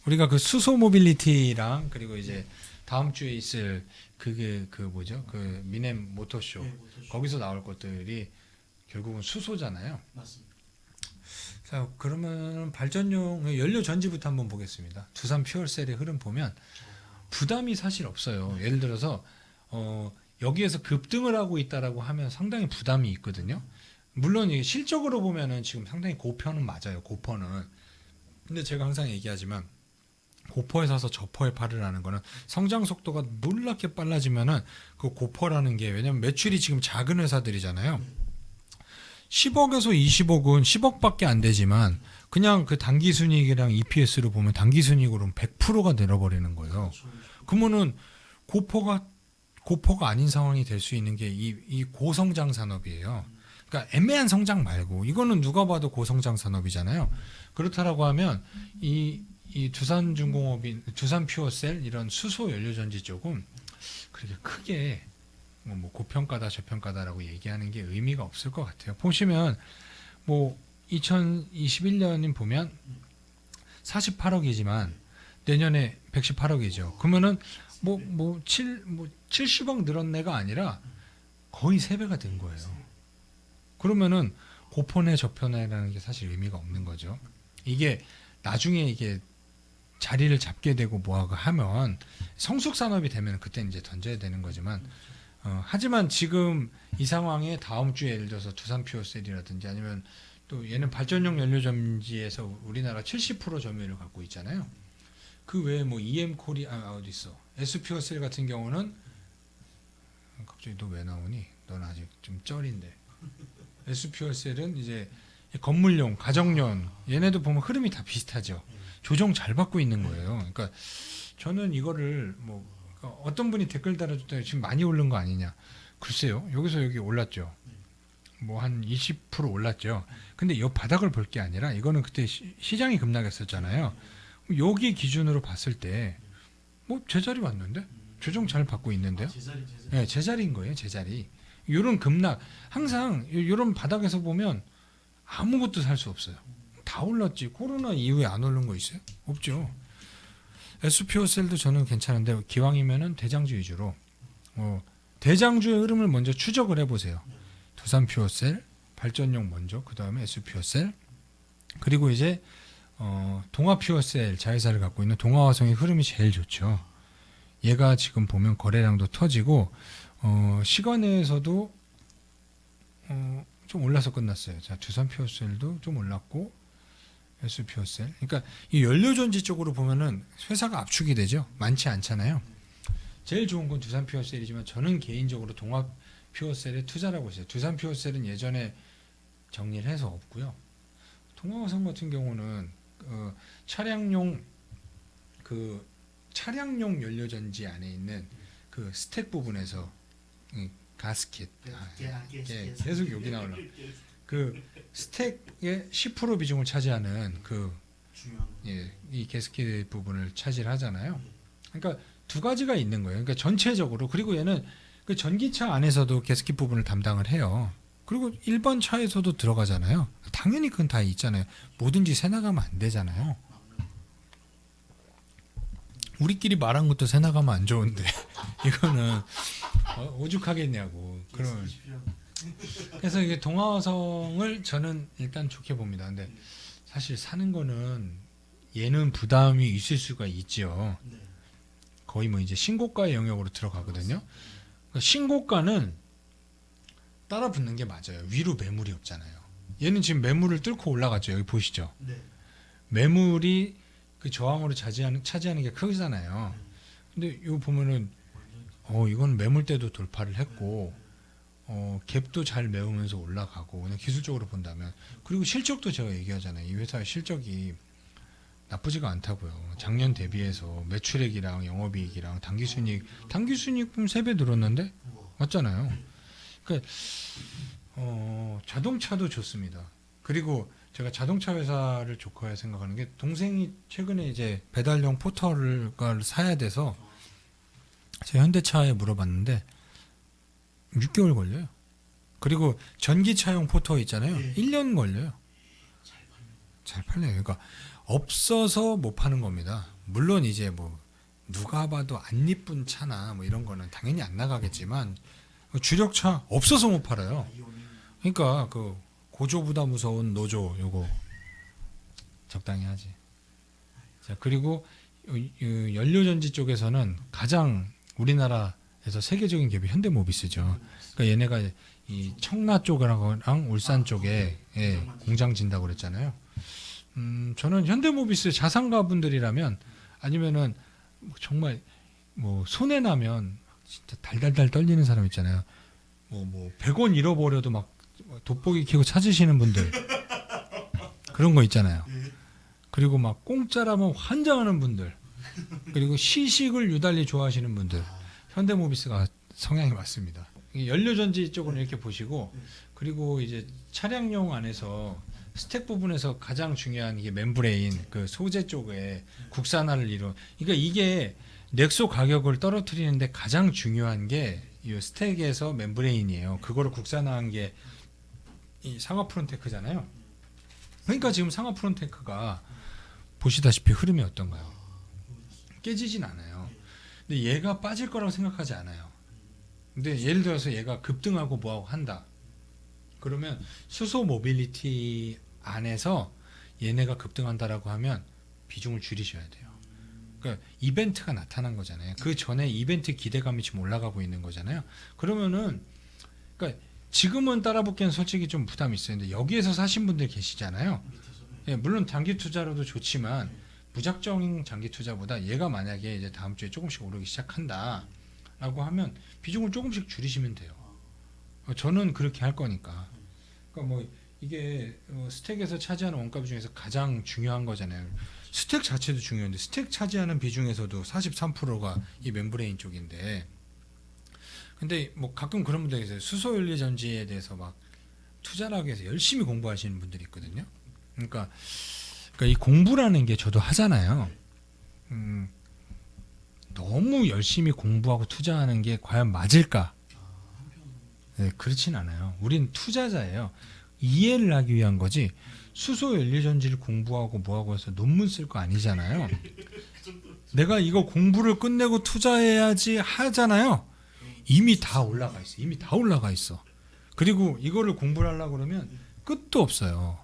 우리가 그 수소 모빌리티랑 그리고 이제 다음 주에 있을 그게 그 뭐죠? 그 미넨 모터쇼. 네, 모터쇼. 거기서 나올 것들이 결국은 수소잖아요. 맞습니다. 자, 그러면 발전용 연료 전지부터 한번 보겠습니다. 두산 퓨얼셀의 흐름 보면 부담이 사실 없어요. 예를 들어서 여기에서 급등을 하고 있다라고 하면 상당히 부담이 있거든요. 물론 이게 실적으로 보면은 지금 상당히 고퍼는 맞아요. 고퍼는. 근데 제가 항상 얘기하지만 고퍼에 사서 저퍼에 팔을 하는 거는 성장 속도가 놀랍게 빨라지면은 그 고퍼라는 게, 왜냐면 매출이 지금 작은 회사들이잖아요. 10억에서 20억은 10억밖에 안 되지만 그냥 그 당기순이익이랑 EPS로 보면 당기순이익으로는 100%가 늘어버리는 거예요. 그러면은 고퍼가 아닌 상황이 될 수 있는 게 이 고성장 산업이에요. 그러니까 애매한 성장 말고 이거는 누가 봐도 고성장 산업이잖아요. 그렇다라고 하면 이 두산중공업인 두산퓨어셀 이런 수소 연료전지 쪽은 그렇게 크게 뭐 고평가다 저평가다라고 얘기하는 게 의미가 없을 것 같아요. 보시면 뭐 2021년인 보면 48억이지만 내년에 118억이죠. 그러면은 70억 늘었네가 아니라 거의 3배가 된 거예요. 그러면은 고퍼네 저퍼네라는 게 사실 의미가 없는 거죠. 이게 나중에 이게 자리를 잡게 되고 뭐하고 하면 성숙 산업이 되면 그때 이제 던져야 되는 거지만 하지만 지금 이 상황에 다음 주에 예를 들어서 두산 퓨어셀이라든지 아니면 또 얘는 발전용 연료전지에서 우리나라 70% 점유율을 갖고 있잖아요. 그 외에 뭐 EM 코리아 어디 있어? S 퓨어셀 같은 경우는 갑자기 너 왜 나오니? 넌 아직 좀 쩔인데. S 퓨어셀은 이제 건물용, 가정용 얘네도 보면 흐름이 다 비슷하죠. 조정 잘 받고 있는 거예요. 그러니까 저는 이거를 뭐 어떤 분이 댓글 달아줬더니 지금 많이 오른 거 아니냐. 글쎄요. 여기서 여기 올랐죠. 뭐 한 20% 올랐죠. 근데 이 바닥을 볼 게 아니라 이거는 그때 시장이 급락했었잖아요. 여기 기준으로 봤을 때 뭐 제자리 왔는데? 조정 잘 받고 있는데요. 제자리. 네, 제자리인 거예요. 제자리. 요런 급락 항상 요런 바닥에서 보면 아무것도 살 수 없어요. 다 올랐지. 코로나 이후에 안 오른 거 있어요? 없죠. SPO셀도 저는 괜찮은데 기왕이면은 대장주 위주로 대장주의 흐름을 먼저 추적을 해보세요. 두산퓨어셀, 발전용 먼저, 그 다음에 SPO셀, 그리고 이제 동아퓨어셀 자회사를 갖고 있는 동아화성의 흐름이 제일 좋죠. 얘가 지금 보면 거래량도 터지고 시간에서도 좀 올라서 끝났어요. 자, 두산퓨어셀도 좀 올랐고 SPO셀. 그러니까 이 연료전지 쪽으로 보면은 회사가 압축이 되죠. 많지 않잖아요. 제일 좋은 건 두산퓨어셀이지만 저는 개인적으로 동아퓨어셀에 투자라고 했어요. 두산퓨어셀은 예전에 정리를 해서 없고요. 동아화성 같은 경우는 차량용 연료전지 안에 있는 그 스택 부분에서 가스켓 계속 여기 나오려. 그 스택의 10% 비중을 차지하는 이 가스켓 부분을 차지하잖아요. 그러니까 두 가지가 있는 거예요. 그러니까 전체적으로. 그리고 얘는 그 전기차 안에서도 가스켓 부분을 담당을 해요. 그리고 일반 차에서도 들어가잖아요. 당연히 그건 다 있잖아요. 뭐든지 새 나가면 안 되잖아요. 우리끼리 말한 것도 새 나가면 안 좋은데 이거는 오죽하겠냐고. 그런. 그래서 이게 동아화성을 저는 일단 좋게 봅니다. 근데 사실 사는 거는 얘는 부담이 있을 수가 있죠. 거의 뭐 이제 신고가의 영역으로 들어가거든요. 그러니까 신고가는 따라 붙는 게 맞아요. 위로 매물이 없잖아요. 얘는 지금 매물을 뚫고 올라갔죠. 여기 보시죠. 매물이 그 저항으로 차지하는 게 크잖아요. 근데 이거 보면은 이건 매물대도 돌파를 했고 갭도 잘 메우면서 올라가고 그냥 기술적으로 본다면, 그리고 실적도 제가 얘기하잖아요. 이 회사의 실적이 나쁘지가 않다고요. 작년 대비해서 매출액이랑 영업이익이랑 당기순이익 보면 3배 늘었는데 맞잖아요. 그러니까 자동차도 좋습니다. 그리고 제가 자동차 회사를 좋게 생각하는 게, 동생이 최근에 이제 배달용 포털을 사야 돼서 제가 현대차에 물어봤는데 6개월 걸려요. 그리고 전기차용 포터 있잖아요. 1년 걸려요. 잘 팔려요. 그러니까 없어서 못 파는 겁니다. 물론 이제 뭐 누가 봐도 안 이쁜 차나 뭐 이런 거는 당연히 안 나가겠지만 주력차 없어서 못 팔아요. 그러니까 그 고조보다 무서운 노조 요거 적당히 하지. 자, 그리고 연료전지 쪽에서는 가장 우리나라에서 세계적인 기업이 현대모비스죠. 그러니까 얘네가 이 청라 쪽이랑 울산 쪽에 공장 진다고 그랬잖아요. 저는 현대모비스 자산가분들이라면 아니면은 정말 뭐 손해 나면 진짜 달달달 떨리는 사람 있잖아요. 뭐 100원 잃어버려도 막 돋보기 켜고 찾으시는 분들 그런 거 있잖아요. 그리고 막 공짜라면 환장하는 분들, 그리고 시식을 유달리 좋아하시는 분들, 현대모비스가 성향이 맞습니다. 연료전지 쪽은 이렇게 보시고, 그리고 이제 차량용 안에서 스택 부분에서 가장 중요한 이게 멤브레인 그 소재 쪽에 국산화를 이룬. 그러니까 이게 넥소 가격을 떨어뜨리는데 가장 중요한 게 이 스택에서 멤브레인이에요. 그거를 국산화한 게 이 상하 프론테크잖아요. 그러니까 지금 상하 프론테크가 보시다시피 흐름이 어떤가요? 깨지진 않아요. 근데 얘가 빠질 거라고 생각하지 않아요. 근데 예를 들어서 얘가 급등하고 뭐하고 한다. 그러면 수소 모빌리티 안에서 얘네가 급등한다라고 하면 비중을 줄이셔야 돼요. 그러니까 이벤트가 나타난 거잖아요. 그 전에 이벤트 기대감이 지금 올라가고 있는 거잖아요. 그러면은 그러니까 지금은 따라붙기는 솔직히 좀 부담이 있어요. 근데 여기에서 사신 분들 계시잖아요. 예, 물론 장기 투자로도 좋지만 무작정 장기 투자보다 얘가 만약에 이제 다음 주에 조금씩 오르기 시작한다라고 하면 비중을 조금씩 줄이시면 돼요. 저는 그렇게 할 거니까. 그러니까 뭐 이게 스택에서 차지하는 원가 비중에서 가장 중요한 거잖아요. 스택 자체도 중요한데 스택 차지하는 비중에서도 43%가 이 멤브레인 쪽인데, 근데 뭐 가끔 그런 분들 계세요. 수소연료 전지에 대해서 막 투자를 하기 위해서 열심히 공부하시는 분들이 있거든요. 그러니까 이 공부라는 게 저도 하잖아요. 너무 열심히 공부하고 투자하는 게 과연 맞을까? 네, 그렇진 않아요. 우린 투자자예요. 이해를 하기 위한 거지. 수소 연료 전지를 공부하고 뭐하고 해서 논문 쓸 거 아니잖아요. 내가 이거 공부를 끝내고 투자해야지 하잖아요. 이미 다 올라가 있어. 이미 다 올라가 있어. 그리고 이거를 공부를 하려고 그러면 끝도 없어요.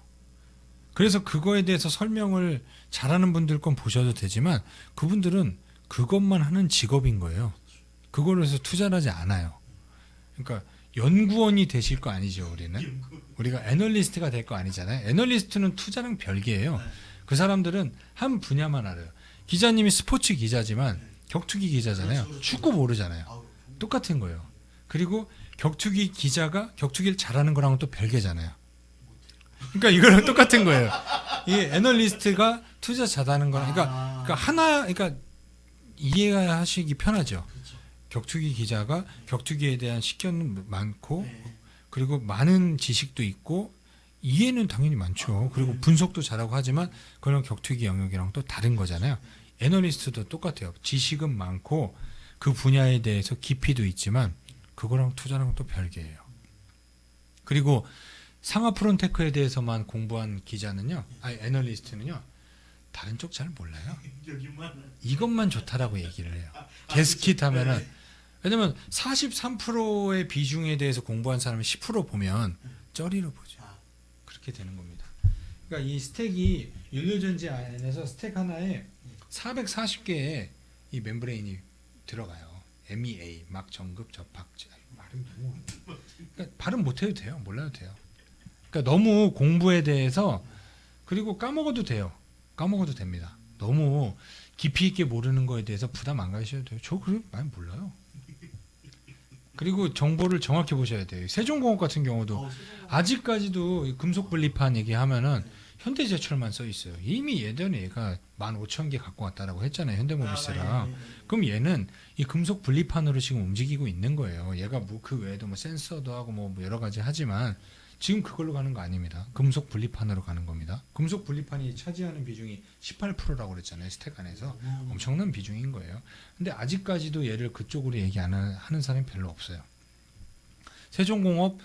그래서 그거에 대해서 설명을 잘하는 분들 건 보셔도 되지만 그분들은 그것만 하는 직업인 거예요. 그걸로 해서 투자를 하지 않아요. 그러니까 연구원이 되실 거 아니죠, 우리는. 우리가 애널리스트가 될 거 아니잖아요. 애널리스트는 투자랑 별개예요. 그 사람들은 한 분야만 알아요. 기자님이 스포츠 기자지만 격투기 기자잖아요. 축구 모르잖아요. 똑같은 거예요. 그리고 격투기 기자가 격투기를 잘하는 거랑은 또 별개잖아요. 그러니까 이거랑 똑같은 거예요. 이 애널리스트가 투자 잘하는 거랑 그러니까 하나 그러니까 이해하시기 편하죠. 격투기 기자가 격투기에 대한 식견은 많고 그리고 많은 지식도 있고 이해는 당연히 많죠. 그리고 분석도 잘하고 하지만 그런 격투기 영역이랑 또 다른 거잖아요. 애널리스트도 똑같아요. 지식은 많고 그 분야에 대해서 깊이도 있지만 그거랑 투자랑 또 별개예요. 그리고 상하 프론테크에 대해서만 공부한 기자는요, 애널리스트는요, 다른 쪽 잘 몰라요. 이것만 좋다라고 얘기를 해요. 게스킷 하면은 왜냐면 43%의 비중에 대해서 공부한 사람이 10% 보면 쩌리로 보죠. 그렇게 되는 겁니다. 그러니까 이 스택이 연료전지 안에서 스택 하나에 440개의 이 멤브레인이 들어가요. MEA 막 정급 접합제. 발음 너무 그러니까 발음 못해도 돼요. 몰라도 돼요. 그러니까 너무 공부에 대해서 그리고 까먹어도 돼요. 까먹어도 됩니다. 너무 깊이 있게 모르는 거에 대해서 부담 안 가셔도 돼요. 저 그래 많이 몰라요. 그리고 정보를 정확히 보셔야 돼요. 세종공업 같은 경우도 아직까지도 금속 분리판 얘기하면은 현대제철만 써 있어요. 이미 예전에 얘가 15,000개 갖고 왔다라고 했잖아요. 현대모비스랑. 그럼 얘는 이 금속 분리판으로 지금 움직이고 있는 거예요. 얘가 뭐 그 외에도 뭐 센서도 하고 뭐 여러 가지 하지만 지금 그걸로 가는 거 아닙니다. 금속 분리판으로 가는 겁니다. 금속 분리판이 차지하는 비중이 18%라고 그랬잖아요. 스택 안에서. 엄청난 비중인 거예요. 근데 아직까지도 얘를 그쪽으로 얘기 안 하는 사람이 별로 없어요. 세종공업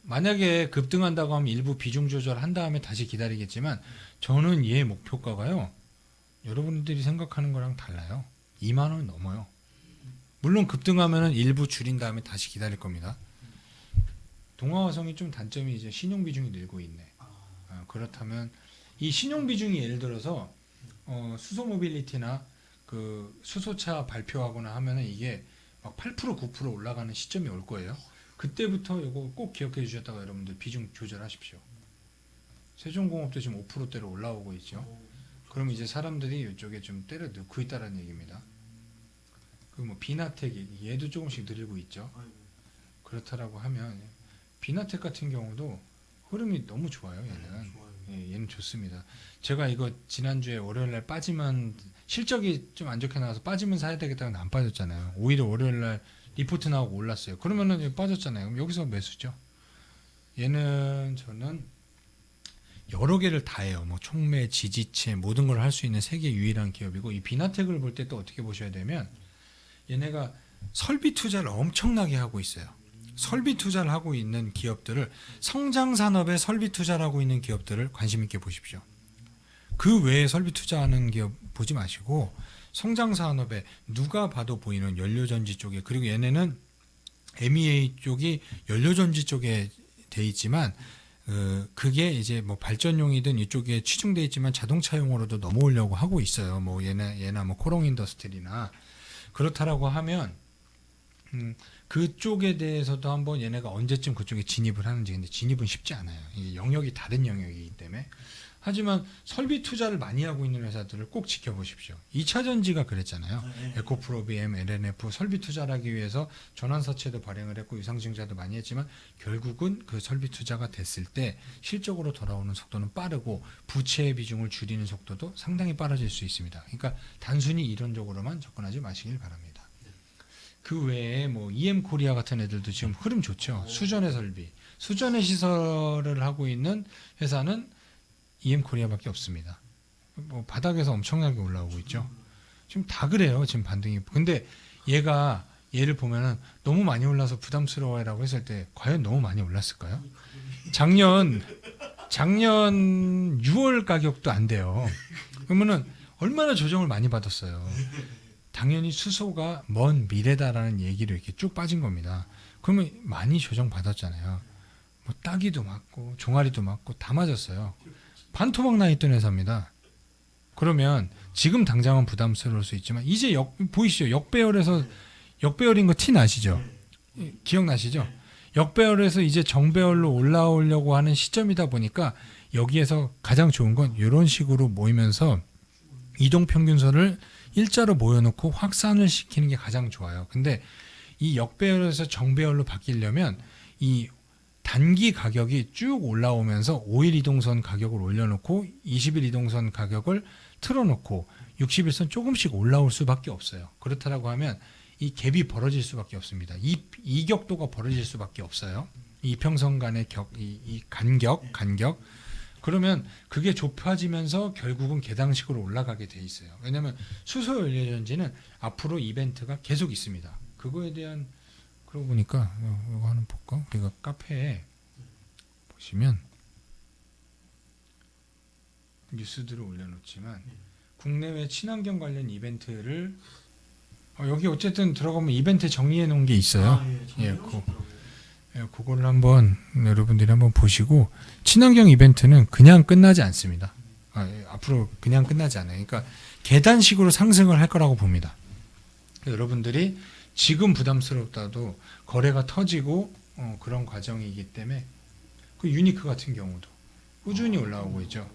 만약에 급등한다고 하면 일부 비중 조절한 다음에 다시 기다리겠지만 저는 얘 목표가가요. 여러분들이 생각하는 거랑 달라요. 2만 원 넘어요. 물론 급등하면은 일부 줄인 다음에 다시 기다릴 겁니다. 동아화성이 좀 단점이 이제 신용 비중이 늘고 있네. 그렇다면 이 신용 비중이 예를 들어서 수소 모빌리티나 그 수소차 발표하거나 하면은 이게 막 8% 9% 올라가는 시점이 올 거예요. 그때부터 이거 꼭 기억해 주셨다가 여러분들 비중 조절하십시오. 세종공업도 지금 5%대로 올라오고 있죠. 그럼 이제 사람들이 이쪽에 좀 때려 넣고 있다는 얘기입니다. 그 뭐 비나텍 얘도 조금씩 늘고 있죠. 그렇다라고 하면 비나텍 같은 경우도 흐름이 너무 좋아요. 얘는 예, 얘는 좋습니다. 제가 이거 지난주에 월요일날 빠지면 실적이 좀 안 좋게 나와서 빠지면 사야 되겠다고 안 빠졌잖아요. 오히려 월요일날 리포트 나오고 올랐어요. 그러면은 빠졌잖아요. 그럼 여기서 매수죠. 얘는 저는 여러 개를 다 해요. 뭐 촉매, 지지체 모든 걸 할 수 있는 세계 유일한 기업이고 이 비나텍을 볼 때 또 어떻게 보셔야 되면 얘네가 설비 투자를 엄청나게 하고 있어요. 설비 투자를 하고 있는 기업들을 성장 산업에 설비 투자를 하고 있는 기업들을 관심 있게 보십시오. 그 외에 설비 투자하는 기업 보지 마시고 성장 산업에 누가 봐도 보이는 연료전지 쪽에 그리고 얘네는 MEA 쪽이 연료전지 쪽에 돼 있지만 그게 이제 뭐 발전용이든 이쪽에 치중돼 있지만 자동차용으로도 넘어오려고 하고 있어요. 뭐 얘나 뭐 코롱 인더스트리나 그렇다라고 하면 그쪽에 대해서도 한번 얘네가 언제쯤 그쪽에 진입을 하는지 근데 진입은 쉽지 않아요. 이게 영역이 다른 영역이기 때문에. 하지만 설비 투자를 많이 하고 있는 회사들을 꼭 지켜보십시오. 2차전지가 그랬잖아요. 에코프로비엠, LNF 설비 투자를 하기 위해서 전환사채도 발행을 했고 유상증자도 많이 했지만 결국은 그 설비 투자가 됐을 때 실적으로 돌아오는 속도는 빠르고 부채의 비중을 줄이는 속도도 상당히 빨라질 수 있습니다. 그러니까 단순히 이론적으로만 접근하지 마시길 바랍니다. 그 외에 뭐 EM코리아 같은 애들도 지금 흐름 좋죠. 수전의 설비, 수전의 시설을 하고 있는 회사는 EM코리아밖에 없습니다. 뭐 바닥에서 엄청나게 올라오고 있죠. 지금 다 그래요. 지금 반등이. 근데 얘를 보면은 너무 많이 올라서 부담스러워라고 했을 때 과연 너무 많이 올랐을까요? 작년 6월 가격도 안 돼요. 그러면은 얼마나 조정을 많이 받았어요. 당연히 수소가 먼 미래다라는 얘기로 이렇게 쭉 빠진 겁니다. 그러면 많이 조정 받았잖아요. 뭐 따기도 맞고 종아리도 맞고 다 맞았어요. 반토막 나 있던 회사입니다. 그러면 지금 당장은 부담스러울 수 있지만 이제 보이시죠? 역배열인 거 티 나시죠? 기억나시죠? 역배열에서 이제 정배열로 올라오려고 하는 시점이다 보니까 여기에서 가장 좋은 건 이런 식으로 모이면서 이동평균선을 일자로 모여놓고 확산을 시키는 게 가장 좋아요. 근데 이 역배열에서 정배열로 바뀌려면 이 단기 가격이 쭉 올라오면서 5일 이동선 가격을 올려놓고 20일 이동선 가격을 틀어놓고 60일선 조금씩 올라올 수밖에 없어요. 그렇다라고 하면 이 갭이 벌어질 수밖에 없습니다. 이 격도가 벌어질 수밖에 없어요. 이 평선 간의 이 간격. 그러면 그게 좁아지면서 결국은 계단식으로 올라가게 돼 있어요. 왜냐하면 수소 연료전지는 앞으로 이벤트가 계속 있습니다. 그거에 대한 그러고 보니까 이거 하나 볼까? 우리가 카페에 보시면 뉴스들을 올려놓지만 국내외 친환경 관련 이벤트를 여기 어쨌든 들어가면 이벤트 정리해 놓은 게 있어요. 그거를 한번 여러분들이 한번 보시고 친환경 이벤트는 그냥 끝나지 않습니다. 앞으로 그냥 끝나지 않아요. 그러니까 계단식으로 상승을 할 거라고 봅니다. 여러분들이 지금 부담스럽다도 거래가 터지고 그런 과정이기 때문에 그 유니크 같은 경우도 꾸준히 올라오고 있죠.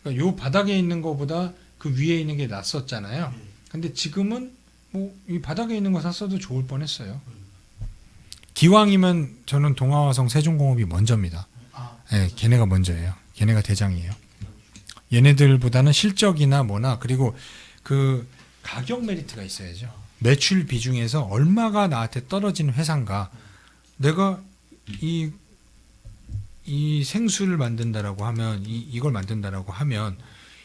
그러니까 요 바닥에 있는 것보다 그 위에 있는 게 낫었잖아요. 근데 지금은 뭐 이 바닥에 있는 거 샀어도 좋을 뻔했어요. 기왕이면 저는 동아화성 세종공업이 먼저입니다. 네, 걔네가 먼저예요. 걔네가 대장이에요. 얘네들보다는 실적이나 뭐나 그리고 그 가격 메리트가 있어야죠. 매출 비중에서 얼마가 나한테 떨어지는 회사인가. 내가 이 생수를 만든다라고 하면 이걸 만든다라고 하면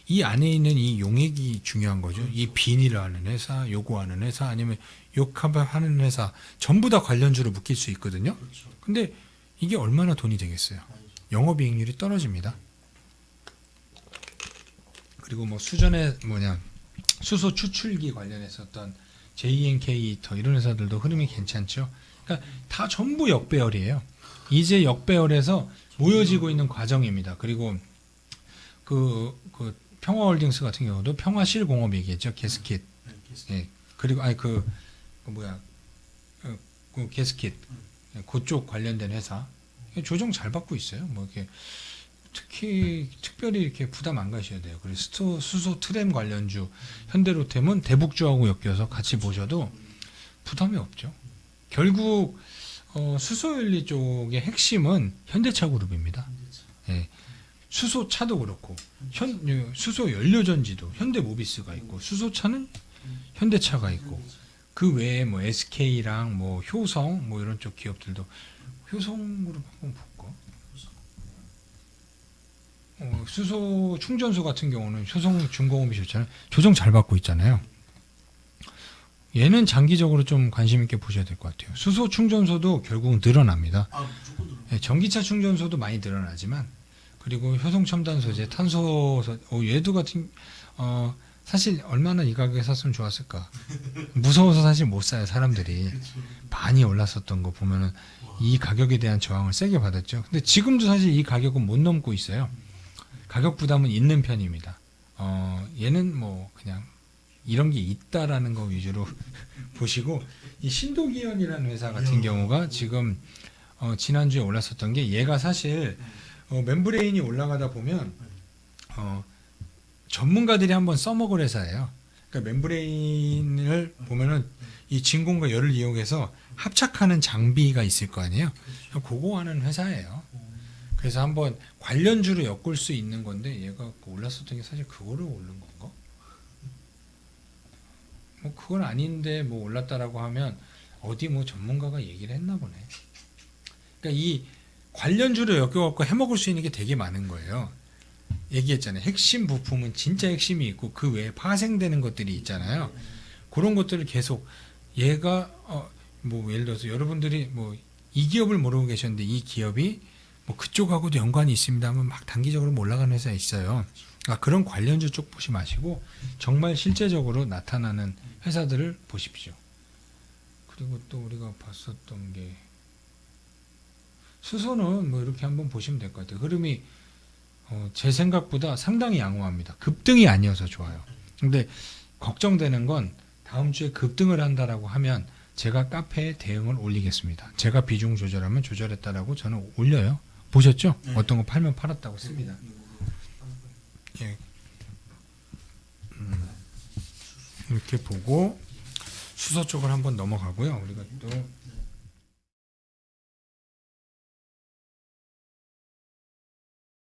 이 안에 있는 이 용액이 중요한 거죠. 이 비닐을 하는 회사, 요거 하는 회사, 아니면 요컵을 하는 회사 전부 다 관련주로 묶일 수 있거든요. 근데 이게 얼마나 돈이 되겠어요? 영업이익률이 떨어집니다. 그리고 뭐 수전에 수소 추출기 관련했었던 JNK 더 이런 회사들도 흐름이 괜찮죠. 그러니까 다 전부 역배열이에요. 이제 역배열에서 모여지고 있는 과정입니다. 그리고 그 평화홀딩스 같은 경우도 평화실공업 얘기했죠. 게스킷. 예. 그리고 그 뭐야 그 게스킷 그쪽 관련된 회사 조정 잘 받고 있어요. 뭐 이렇게 특별히 이렇게 부담 안 가셔야 돼요. 그리고 수소 트램 관련주 현대로템은 대북주하고 엮여서 같이 보셔도 부담이 없죠. 결국 수소연료 쪽의 핵심은 현대차 그룹입니다. 예. 수소차도 그렇고 수소 연료전지도 현대모비스가 있고 수소차는 현대차가 있고 그 외에 뭐 SK랑 뭐 효성 뭐 이런 쪽 기업들도 효성그룹 한번 볼까? 수소 충전소 같은 경우는 효성 중공업이 좋잖아요. 조정 잘 받고 있잖아요. 얘는 장기적으로 좀 관심 있게 보셔야 될 것 같아요. 수소 충전소도 결국은 늘어납니다. 무조건 들어. 네, 전기차 충전소도 많이 늘어나지만 그리고 효성 첨단 소재, 탄소 얘도 같은 사실 얼마나 이 가격에 샀으면 좋았을까. 무서워서 사실 못 사요 사람들이. 많이 올랐었던 거 보면은 이 가격에 대한 저항을 세게 받았죠. 근데 지금도 사실 이 가격은 못 넘고 있어요. 가격 부담은 있는 편입니다. 얘는 뭐 그냥 이런 게 있다라는 거 위주로 보시고 이 신도기현이라는 회사 같은 경우가 지금 지난주에 올랐었던 게 얘가 사실 멤브레인이 올라가다 보면 전문가들이 한번 써먹을 회사예요. 그러니까 멤브레인을 보면은 이 진공과 열을 이용해서 합착하는 장비가 있을 거 아니에요. 그거 하는 회사예요. 그래서 한번 관련주로 엮을 수 있는 건데 얘가 올랐었던 게 사실 그거를 오른 건가? 뭐 그건 아닌데 뭐 올랐다라고 하면 어디 뭐 전문가가 얘기를 했나 보네. 그러니까 이 관련주로 엮여갖고 해먹을 수 있는 게 되게 많은 거예요. 얘기했잖아요. 핵심 부품은 진짜 핵심이 있고 그 외에 파생되는 것들이 있잖아요. 그런 것들을 계속 얘가 뭐 예를 들어서 여러분들이 뭐 이 기업을 모르고 계셨는데 이 기업이 뭐 그쪽하고도 연관이 있습니다 하면 막 단기적으로 올라가는 회사 있어요. 그런 관련주 쪽 보시 마시고 정말 실제적으로 나타나는 회사들을 보십시오. 그리고 또 우리가 봤었던 게 수소는 뭐 이렇게 한번 보시면 될 것 같아요. 흐름이 제 생각보다 상당히 양호합니다. 급등이 아니어서 좋아요. 근데 걱정되는 건 다음 주에 급등을 한다라고 하면 제가 카페에 대응을 올리겠습니다. 제가 비중 조절하면 조절했다라고 저는 올려요. 보셨죠? 네. 어떤 거 팔면 팔았다고 씁니다. 예. 이렇게 보고 수소 쪽을 한번 넘어가고요. 우리가 또